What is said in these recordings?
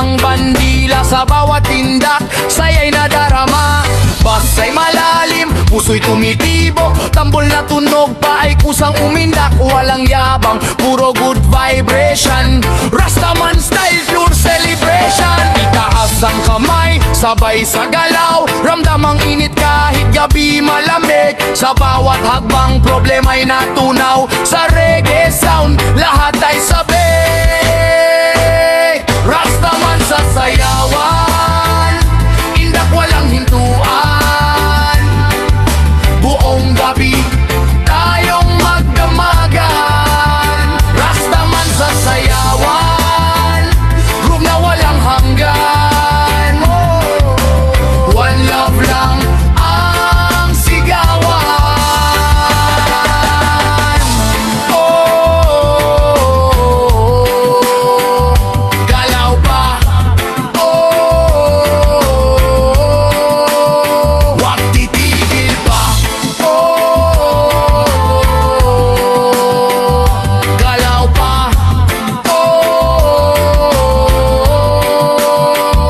ng bandila. Sa bawat tindak, saya'y nadarama. Basa'y malalim, puso'y tumitibo. Tambol na tunog pa ay kusang umindak. Walang yabang, puro good vibration. Rastaman style, pure celebration. Itaas ang kamay, sabay sa galaw. Ramdam ang init kahit gabi malamig. Sa bawat hagbang, problema'y natunaw. Sa reggae sound, lahat ay sabay. Rastaman sa sayawan, indak walang hintuan. Buong gabi tayong magdamagan. Rastaman sa sayawan, groove na walang hanggan. One love lang ang sigawan. Galaw pa, wag titigil pa. Galaw pa,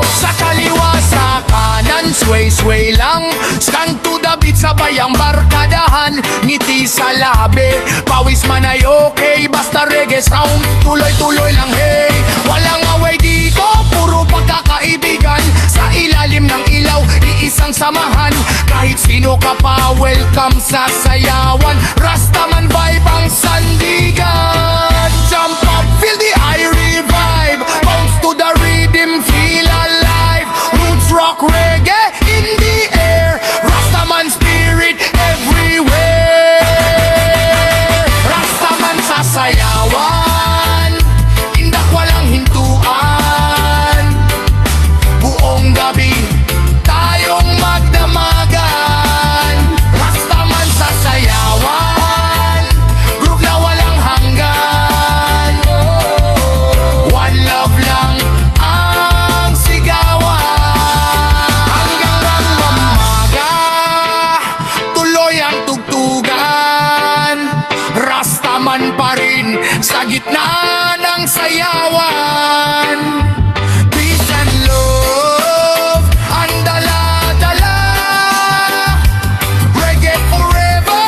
sa kaliwa sa kanan, sway lang. Stand to the beat, sabay ang barkadahan. Ngiti sa labi, pawis man ay okay. Basta reggae sound, tuloy-tuloy lang hey. Walang away dito, puro pagkakaibigan. Sa ilalim ng ilaw, iisang samahan. Kahit sino ka pa, welcome sa sayawan. Rastaman vibe ang sandigan. Jump up, feel the irie vibe. Bounce to the rhythm, feel alive. Roots rock reggae in the air. Rastaman spirit everywhere. Rastaman sa sayawan, indak walang hintuan. Buong gabi tayong magdamagan. Rastaman sa sayawan, groove na walang hanggan. One love lang ang sigawan. Hanggang ang mamaga, tuloy ang tugtugan. Rastaman pa rin sa gitna ng sayawan. Peace and love ang dala-dala. Reggae forever,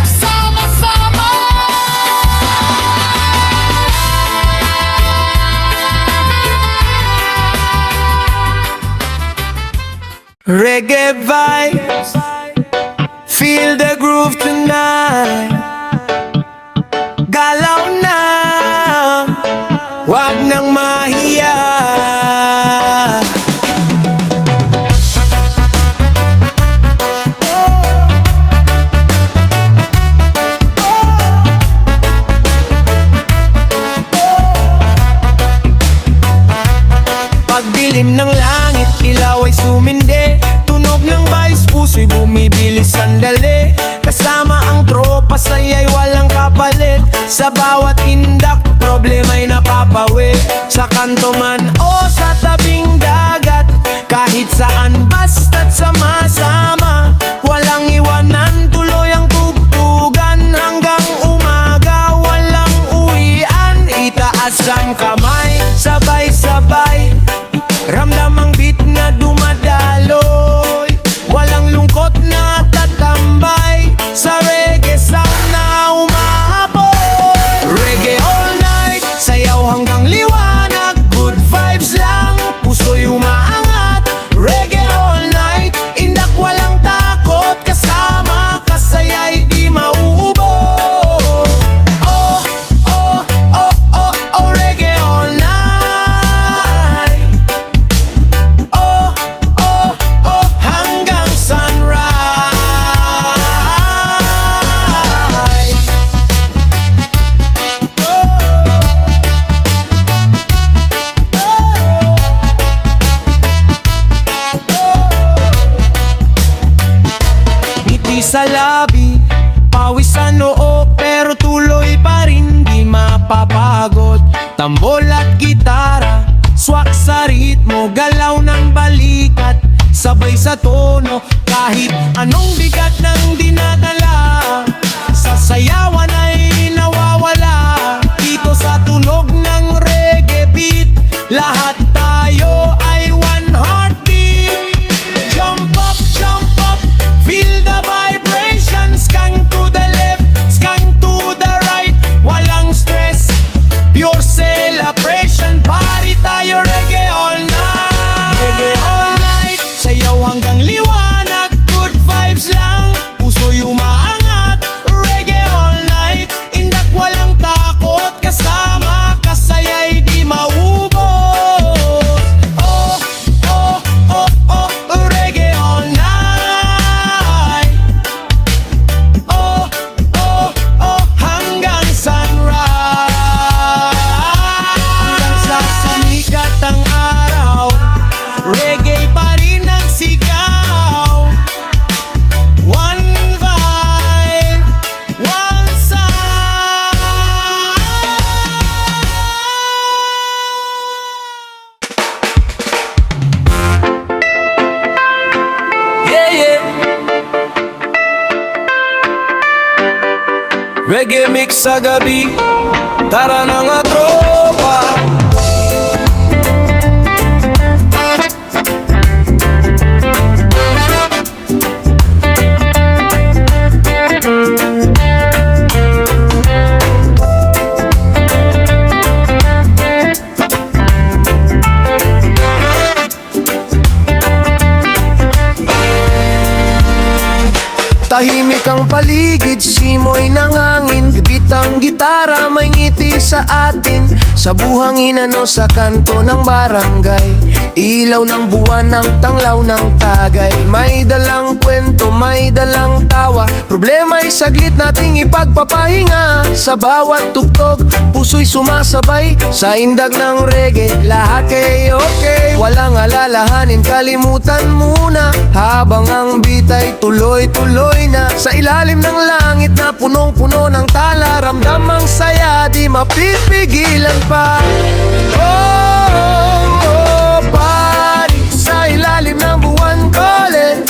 sama-sama. Reggae vibes, feel the groove tonight. Galaw na, wag nang mahiya. Pagdilim ng langit, ilaw ay sumindi. Tunog ng bass, puso'y bumibilis sandali. Kasama ang tropa, saya'y walang kapalit. Sa bawat indak, problema'y napapawi. Sa kanto man o sa tabing dagat, kahit saan basta't sama-sama. Walang iwanan, tuloy ang tugtugan. Hanggang umaga, walang uwian. Itaas ang kamay, sabay-sabay. Ramdam ang beat na dumadaloy. Walang lungkot na tatambay. Sa reggae sound na umahapoy. Reggae all night, sayaw hanggang liwanag. Good vibes lang, puso'y umaangat. Reggae all night, indak walang takot. Kasama kasaya'y di mauubo. Oh, oh, oh, oh, oh, reggae all night. Oh, oh, oh, hanggang sunrise. Ngiti sa labi, pawis sa noo, pero tuloy pa rin di mapapagod. Tambol at gitara, swak sa ritmo, galaw ng balikat. Sabay sa tono, kahit anong bigat ng dinadala. Sa sayawan ay nawawala. Dito sa tunog ng reggae beat, lahat walang liwanag, good vibes lang, puso'y umaangat, reggae all night, indak walang takot, kasama kasaya'y di maubos. Oh, oh, oh, oh, reggae all night. Oh, oh, oh, hanggang sunrise. Hanggang sa sumikat ang araw, reggae pa rin ang sigaw. One vibe, one sound. Yeah, yeah. Reggae mix sa gabi, tara na nga tropa. Tahimik ang paligid, simoy ng hangin, bibitang gitara, may ngiti sa atin. Sa buhangin ano sa kanto ng barangay, ilaw ng buwan ng tanglaw ng tagay. May dalang kwento, may dalang tawa, problema'y saglit nating ipagpapahinga. Sa bawat tugtog, puso'y sumasabay, sa indag ng reggae, lahat kay okay. Walang alalahanin, kalimutan muna, habang ang beat ay tuloy-tuloy na. Sa ilalim ng langit na punong-puno ng tala, ramdam ang saya, di mapipigilan pa. Oh, oh, oh, party sa ilalim ng buwan kolen,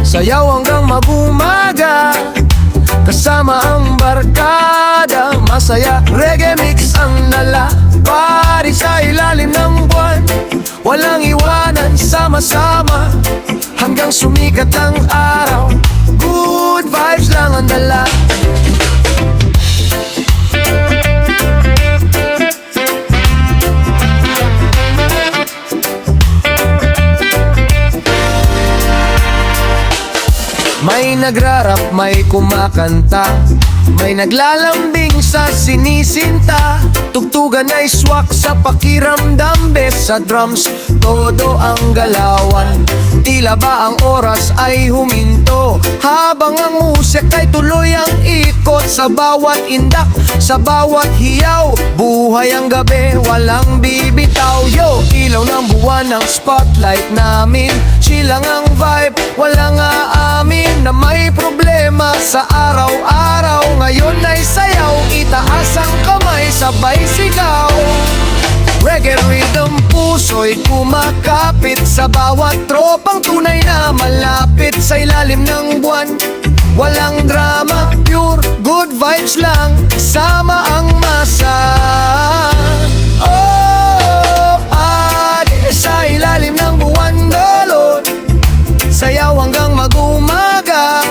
sayaw hanggang mag-umaga, kasama ang barkada, masaya, reggae mix ang nala. Party sa ilalim ng buwan, walang iwanan, sama-sama, hanggang sumikat ang araw, good vibes lang ang dala. May nagrarap, may kumakanta, may naglalambing sa sinisinta. Tugtugan ay swak sa pakiramdam, bes sa drums, todo ang galawan. Tila ba ang oras ay huminto, habang ang musik ay tuloy ang ikot. Sa bawat indak, sa bawat hiyaw, buhay ang gabi, walang bibitaw. Yo, ilaw ng buwan ang spotlight namin, chill lang ang vibe, walang aamin na may problema sa araw-araw. Ngayon ay sayaw, itaas ang kamay, sabay sigaw. Reggae rhythm, puso'y kumakapit, sa bawat tropang tunay na malapit. Sa ilalim ng buwan, walang drama, pure good vibes lang, sama ang masa. Oh, party sa ilalim ng buwan dolon, sayaw hanggang mag-umaga,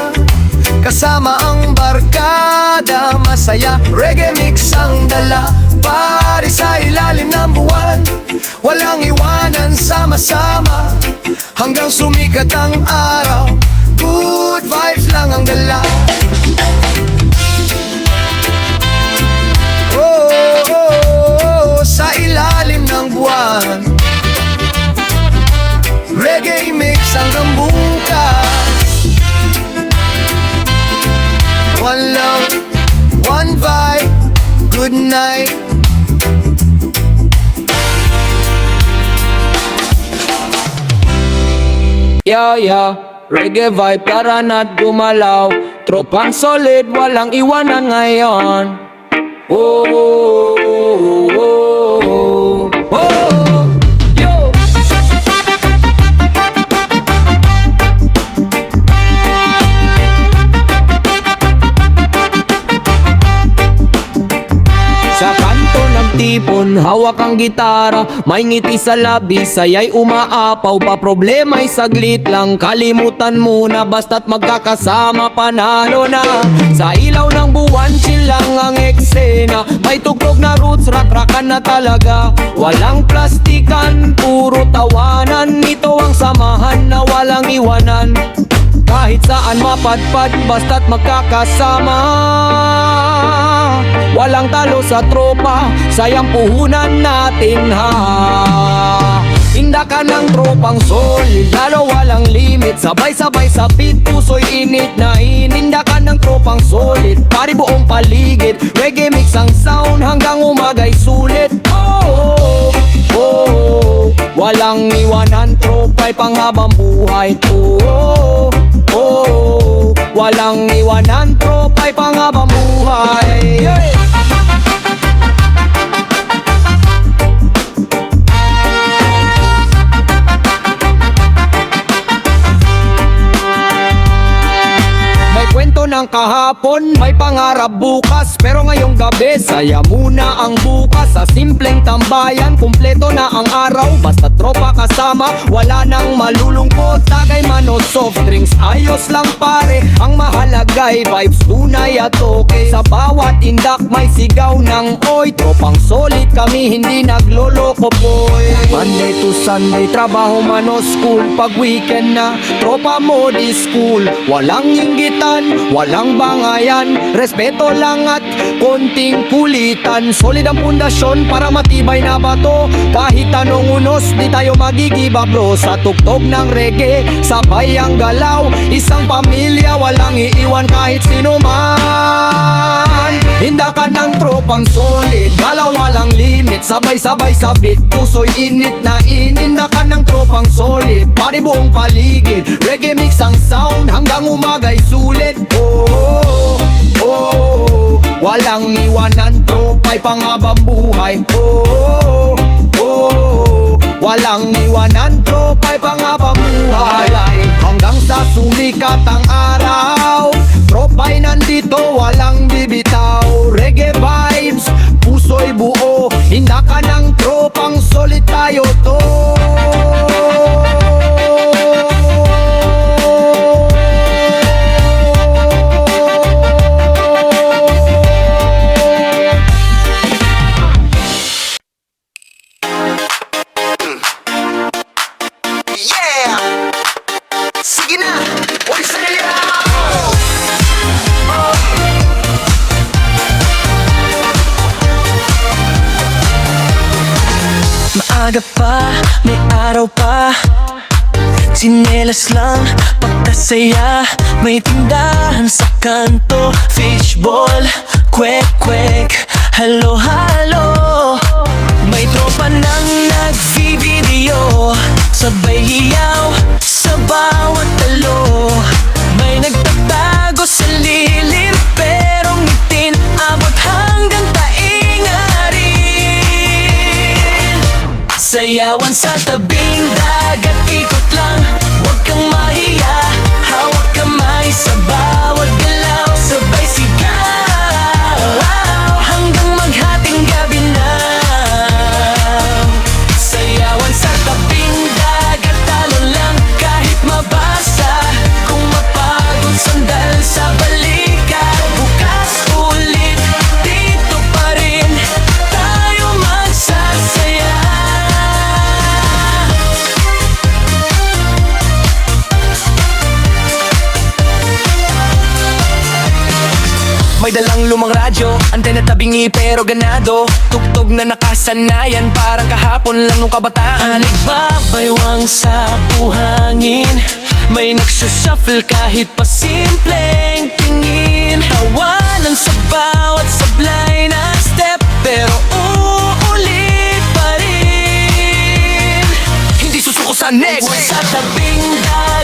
kasama ang barkada, masaya, reggae mix ang dala. Party sa ilalim ng buwan, walang iwanan, sama-sama, hanggang sumikat ang araw, good vibes lang ang dala. Oh, oh, oh, sa ilalim ng buwan, reggae mix hanggang bukas. One love, one vibe, good night. Yeah, yeah, reggae vibe, tara na't gumalaw. Tropang solid, walang iwanan ngayon. Oh, oh, oh, oh, oh. Yo! Sa kanto ng tipon, hawak ang gitara, may ngiti sa labi, saya'y umaapaw pa, problema'y saglit lang, kalimutan muna, basta't magkakasama panalo na. Sa ilaw ng buwan, chill lang ang eksena, may tugtog na roots, rakrakan na talaga. Walang plastikan, puro tawanan, ito ang samahan na walang iwanan. Kahit saan mapadpad, basta't magkakasama. Walang talo sa tropa, sayang puhunan natin ha. Hinda ka ng tropang solid, lalo walang limit, sabay-sabay sa beat, puso'y init na hininda ka ng tropang solid, pari buong paligid, reggae mix ang sound hanggang umaga'y sulit. Oh, oh, oh, walang iwanan, tropa'y panghabang buhay. Oh, oh, oh, walang iwanan, tropa'y panghabang buhay. Yeah. Kwento ng kahapon, may pangarap bukas, pero ngayong gabi, saya muna ang bukas. Sa simpleng tambayan, kumpleto na ang araw, basta tropa kasama, wala nang malulungkot. Tagay man o soft drinks, ayos lang pare, ang mahalaga'y vibes, tunay at okay. Sa bawat indak may sigaw ng oy, tropang solid kami, hindi nagloloko boy. Monday to Sunday, trabaho man o school, pag weekend na, tropa mo di school. Walang inggitan, walang bangayan, respeto lang at konting kulitan. Solid ang pundasyon para matibay na bato, kahit anong unos di tayo magigiba bro. Sa tugtog ng reggae, sabay ang galaw, isang pamilya walang iiwan kahit sino man. Hinda ka ng tropang solid, galaw walang limit, sabay-sabay sa beat, puso'y init na ininda ka ng tropang solid, pari buong paligid, reggae mix ang sound hanggang umaga'y sulit. Oh, oh, oh, oh, walang iwanan, tropa'y panghabang buhay. Oh, oh, oh, walang iwanan, tropa'y panghabang buhay. Hanggang sa sumikat ang araw, tropa'y nandito, walang bibitaw. Reggae vibes, puso'y buo, hinda ka ng tropang solid, tayo to. Sige na, walis na nila. Maaga pa, may araw pa, tsinelas lang, pagkasaya, may tindahan sa kanto, fishball, kwek-kwek, halo-halo. May tropa nang nag-video, sabay hiyaw sa bawat talo. May nagtatago sa lilim, pero ngitin abot hanggang tainga rin. Sayawan sa tabing dagat, ikot lang, huwag kang mahiya, hawak kamay sa bawat galaw, sabay sigaw hanggang maghating gabi na. Sayawan sa tabing dagat, talo lang kahit mabasa, kung mapagod sandal sa balikat, bukas ulit dito pa rin tayo magsasaya. May dalang lumang radyo, antena tabingi pero ganado, tugtog na nakasanayan, parang kahapon lang nung kabataan. Nagbabaywang sa buhangin, may nagsushuffle kahit pa simpleng tingin. Tawanan sa bawat sablay na step, pero uulit pa rin. Hindi susuko sa next. Sa tabing dagat,